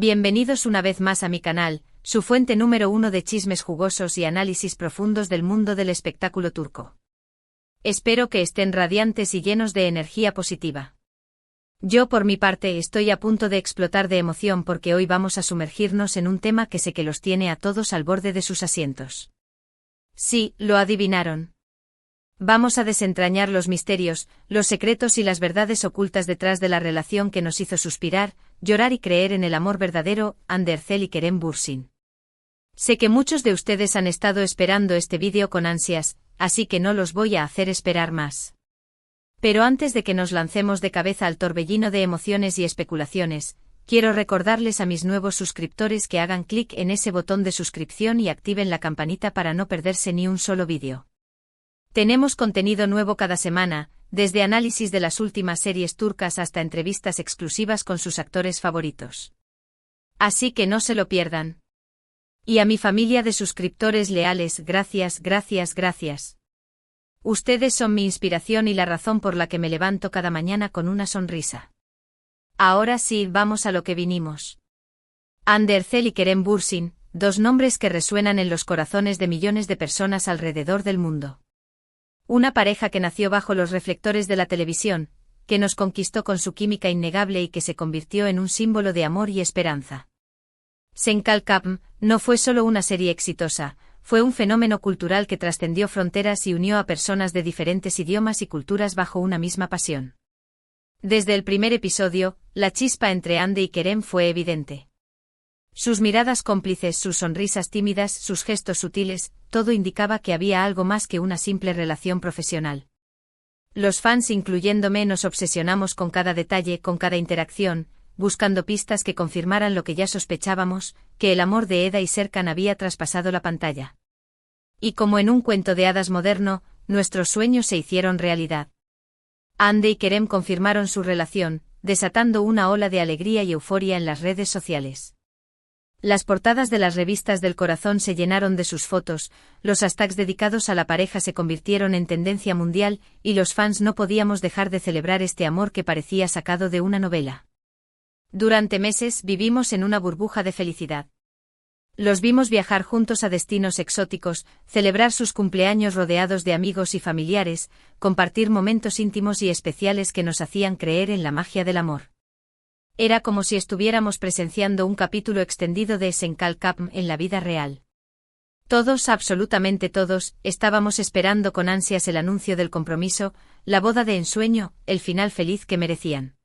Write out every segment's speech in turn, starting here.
Bienvenidos una vez más a mi canal, su fuente número 1 de chismes jugosos y análisis profundos del mundo del espectáculo turco. Espero que estén radiantes y llenos de energía positiva. Yo por mi parte estoy a punto de explotar de emoción porque hoy vamos a sumergirnos en un tema que sé que los tiene a todos al borde de sus asientos. Sí, lo adivinaron. Vamos a desentrañar los misterios, los secretos y las verdades ocultas detrás de la relación que nos hizo suspirar, llorar y creer en el amor verdadero, Hande Erçel y Kerem Bürsin. Sé que muchos de ustedes han estado esperando este vídeo con ansias, así que no los voy a hacer esperar más. Pero antes de que nos lancemos de cabeza al torbellino de emociones y especulaciones, quiero recordarles a mis nuevos suscriptores que hagan clic en ese botón de suscripción y activen la campanita para no perderse ni un solo vídeo. Tenemos contenido nuevo cada semana, desde análisis de las últimas series turcas hasta entrevistas exclusivas con sus actores favoritos. Así que no se lo pierdan. Y a mi familia de suscriptores leales, gracias, gracias, gracias. Ustedes son mi inspiración y la razón por la que me levanto cada mañana con una sonrisa. Ahora sí, vamos a lo que vinimos. Hande Erçel y Kerem Bürsin, dos nombres que resuenan en los corazones de millones de personas alrededor del mundo. Una pareja que nació bajo los reflectores de la televisión, que nos conquistó con su química innegable y que se convirtió en un símbolo de amor y esperanza. Sen Kalkapm no fue solo una serie exitosa, fue un fenómeno cultural que trascendió fronteras y unió a personas de diferentes idiomas y culturas bajo una misma pasión. Desde el primer episodio, la chispa entre Hande y Kerem fue evidente. Sus miradas cómplices, sus sonrisas tímidas, sus gestos sutiles, todo indicaba que había algo más que una simple relación profesional. Los fans, incluyéndome, nos obsesionamos con cada detalle, con cada interacción, buscando pistas que confirmaran lo que ya sospechábamos, que el amor de Eda y Serkan había traspasado la pantalla. Y como en un cuento de hadas moderno, nuestros sueños se hicieron realidad. Hande y Kerem confirmaron su relación, desatando una ola de alegría y euforia en las redes sociales. Las portadas de las revistas del corazón se llenaron de sus fotos, los hashtags dedicados a la pareja se convirtieron en tendencia mundial, y los fans no podíamos dejar de celebrar este amor que parecía sacado de una novela. Durante meses vivimos en una burbuja de felicidad. Los vimos viajar juntos a destinos exóticos, celebrar sus cumpleaños rodeados de amigos y familiares, compartir momentos íntimos y especiales que nos hacían creer en la magia del amor. Era como si estuviéramos presenciando un capítulo extendido de Sen Kalkapm en la vida real. Todos, absolutamente todos, estábamos esperando con ansias el anuncio del compromiso, la boda de ensueño, el final feliz que merecían.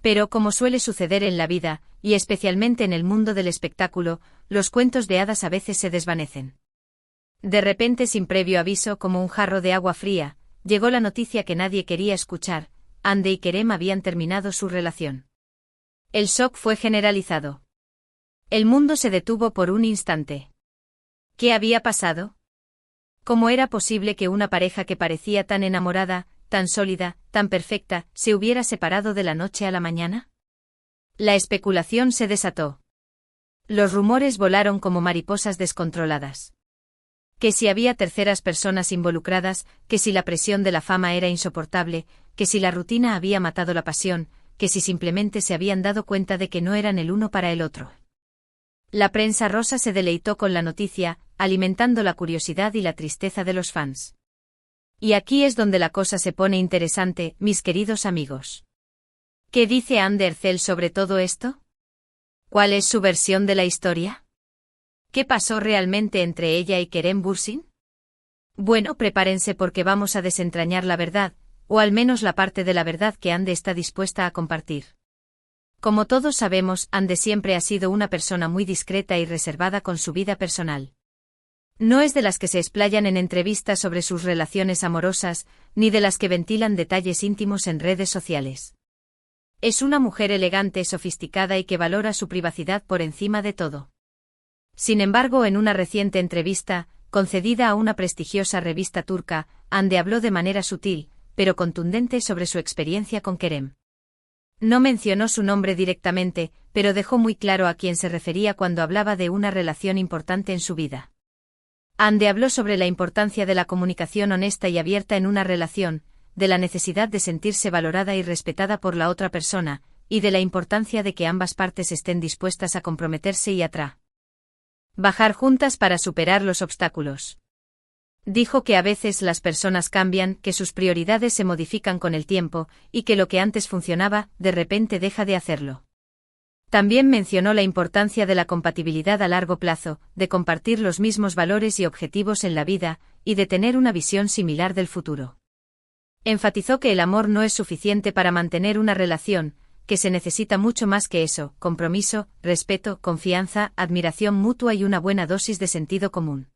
Pero como suele suceder en la vida, y especialmente en el mundo del espectáculo, los cuentos de hadas a veces se desvanecen. De repente, sin previo aviso, como un jarro de agua fría, llegó la noticia que nadie quería escuchar: Hande y Kerem habían terminado su relación. El shock fue generalizado. El mundo se detuvo por un instante. ¿Qué había pasado? ¿Cómo era posible que una pareja que parecía tan enamorada, tan sólida, tan perfecta, se hubiera separado de la noche a la mañana? La especulación se desató. Los rumores volaron como mariposas descontroladas. Que si había terceras personas involucradas, que si la presión de la fama era insoportable, que si la rutina había matado la pasión, que si simplemente se habían dado cuenta de que no eran el uno para el otro. La prensa rosa se deleitó con la noticia, alimentando la curiosidad y la tristeza de los fans. Y aquí es donde la cosa se pone interesante, mis queridos amigos. ¿Qué dice Hande Erçel sobre todo esto? ¿Cuál es su versión de la historia? ¿Qué pasó realmente entre ella y Kerem Bürsin? Bueno, prepárense porque vamos a desentrañar la verdad, o al menos la parte de la verdad que Hande está dispuesta a compartir. Como todos sabemos, Hande siempre ha sido una persona muy discreta y reservada con su vida personal. No es de las que se explayan en entrevistas sobre sus relaciones amorosas, ni de las que ventilan detalles íntimos en redes sociales. Es una mujer elegante, sofisticada y que valora su privacidad por encima de todo. Sin embargo, en una reciente entrevista, concedida a una prestigiosa revista turca, Hande habló de manera sutil, pero contundente sobre su experiencia con Kerem. No mencionó su nombre directamente, pero dejó muy claro a quién se refería cuando hablaba de una relación importante en su vida. Hande habló sobre la importancia de la comunicación honesta y abierta en una relación, de la necesidad de sentirse valorada y respetada por la otra persona, y de la importancia de que ambas partes estén dispuestas a comprometerse y a trabajar juntas para superar los obstáculos. Dijo que a veces las personas cambian, que sus prioridades se modifican con el tiempo, y que lo que antes funcionaba, de repente deja de hacerlo. También mencionó la importancia de la compatibilidad a largo plazo, de compartir los mismos valores y objetivos en la vida, y de tener una visión similar del futuro. Enfatizó que el amor no es suficiente para mantener una relación, que se necesita mucho más que eso: compromiso, respeto, confianza, admiración mutua y una buena dosis de sentido común.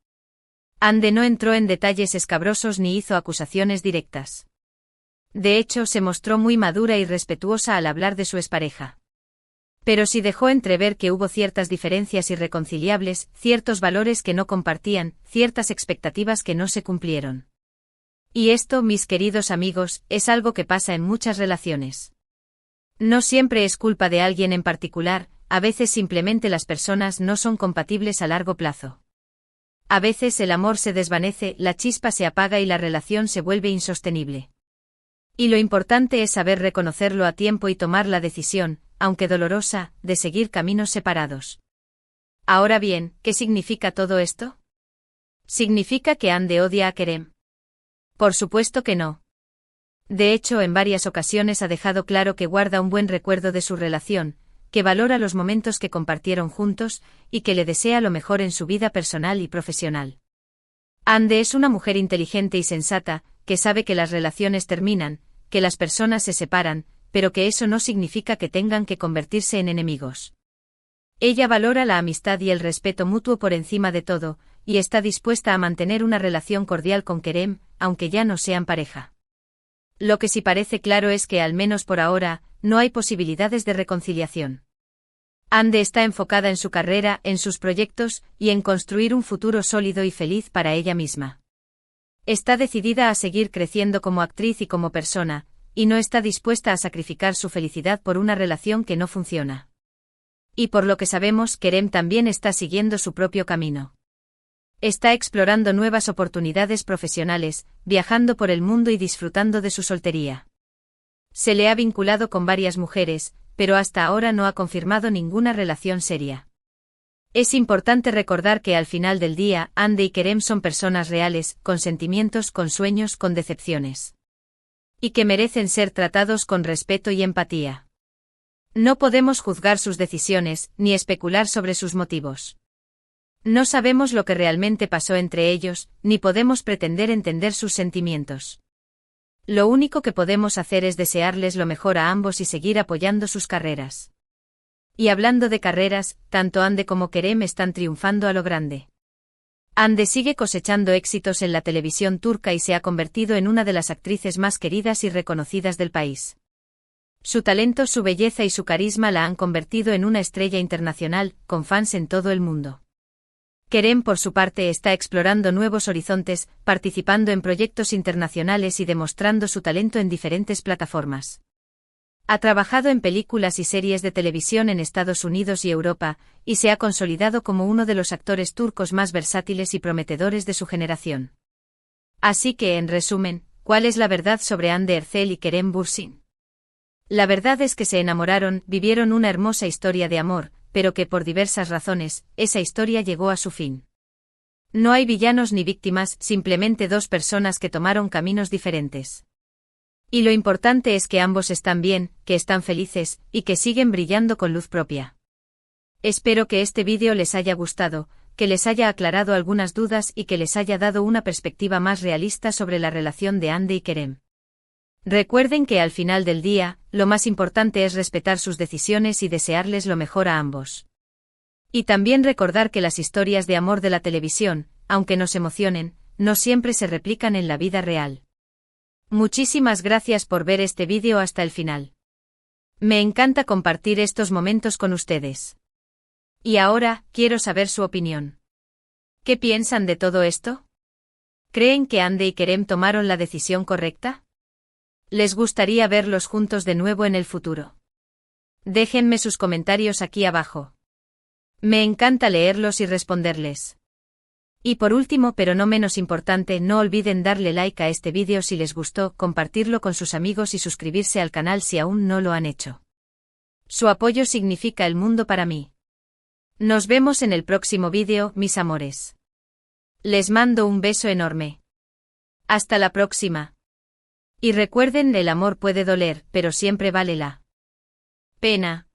Ande no entró en detalles escabrosos ni hizo acusaciones directas. De hecho, se mostró muy madura y respetuosa al hablar de su expareja. Pero sí dejó entrever que hubo ciertas diferencias irreconciliables, ciertos valores que no compartían, ciertas expectativas que no se cumplieron. Y esto, mis queridos amigos, es algo que pasa en muchas relaciones. No siempre es culpa de alguien en particular, a veces simplemente las personas no son compatibles a largo plazo. A veces el amor se desvanece, la chispa se apaga y la relación se vuelve insostenible. Y lo importante es saber reconocerlo a tiempo y tomar la decisión, aunque dolorosa, de seguir caminos separados. Ahora bien, ¿qué significa todo esto? ¿Significa que Ande odia a Kerem? Por supuesto que no. De hecho, en varias ocasiones ha dejado claro que guarda un buen recuerdo de su relación, que valora los momentos que compartieron juntos, y que le desea lo mejor en su vida personal y profesional. Ande es una mujer inteligente y sensata, que sabe que las relaciones terminan, que las personas se separan, pero que eso no significa que tengan que convertirse en enemigos. Ella valora la amistad y el respeto mutuo por encima de todo, y está dispuesta a mantener una relación cordial con Kerem, aunque ya no sean pareja. Lo que sí parece claro es que, al menos por ahora, no hay posibilidades de reconciliación. Ande está enfocada en su carrera, en sus proyectos, y en construir un futuro sólido y feliz para ella misma. Está decidida a seguir creciendo como actriz y como persona, y no está dispuesta a sacrificar su felicidad por una relación que no funciona. Y por lo que sabemos, Kerem también está siguiendo su propio camino. Está explorando nuevas oportunidades profesionales, viajando por el mundo y disfrutando de su soltería. Se le ha vinculado con varias mujeres, pero hasta ahora no ha confirmado ninguna relación seria. Es importante recordar que al final del día, Ande y Kerem son personas reales, con sentimientos, con sueños, con decepciones. Y que merecen ser tratados con respeto y empatía. No podemos juzgar sus decisiones, ni especular sobre sus motivos. No sabemos lo que realmente pasó entre ellos, ni podemos pretender entender sus sentimientos. Lo único que podemos hacer es desearles lo mejor a ambos y seguir apoyando sus carreras. Y hablando de carreras, tanto Ande como Kerem están triunfando a lo grande. Ande sigue cosechando éxitos en la televisión turca y se ha convertido en una de las actrices más queridas y reconocidas del país. Su talento, su belleza y su carisma la han convertido en una estrella internacional, con fans en todo el mundo. Kerem, por su parte, está explorando nuevos horizontes, participando en proyectos internacionales y demostrando su talento en diferentes plataformas. Ha trabajado en películas y series de televisión en Estados Unidos y Europa, y se ha consolidado como uno de los actores turcos más versátiles y prometedores de su generación. Así que, en resumen, ¿cuál es la verdad sobre Hande Erçel y Kerem Bürsin? La verdad es que se enamoraron, vivieron una hermosa historia de amor, pero que por diversas razones, esa historia llegó a su fin. No hay villanos ni víctimas, simplemente dos personas que tomaron caminos diferentes. Y lo importante es que ambos están bien, que están felices, y que siguen brillando con luz propia. Espero que este vídeo les haya gustado, que les haya aclarado algunas dudas y que les haya dado una perspectiva más realista sobre la relación de Hande y Kerem. Recuerden que al final del día, lo más importante es respetar sus decisiones y desearles lo mejor a ambos. Y también recordar que las historias de amor de la televisión, aunque nos emocionen, no siempre se replican en la vida real. Muchísimas gracias por ver este vídeo hasta el final. Me encanta compartir estos momentos con ustedes. Y ahora, quiero saber su opinión. ¿Qué piensan de todo esto? ¿Creen que Hande y Kerem tomaron la decisión correcta? ¿Les gustaría verlos juntos de nuevo en el futuro? Déjenme sus comentarios aquí abajo. Me encanta leerlos y responderles. Y por último, pero no menos importante, no olviden darle like a este vídeo si les gustó, compartirlo con sus amigos y suscribirse al canal si aún no lo han hecho. Su apoyo significa el mundo para mí. Nos vemos en el próximo vídeo, mis amores. Les mando un beso enorme. Hasta la próxima. Y recuerden, el amor puede doler, pero siempre vale la pena.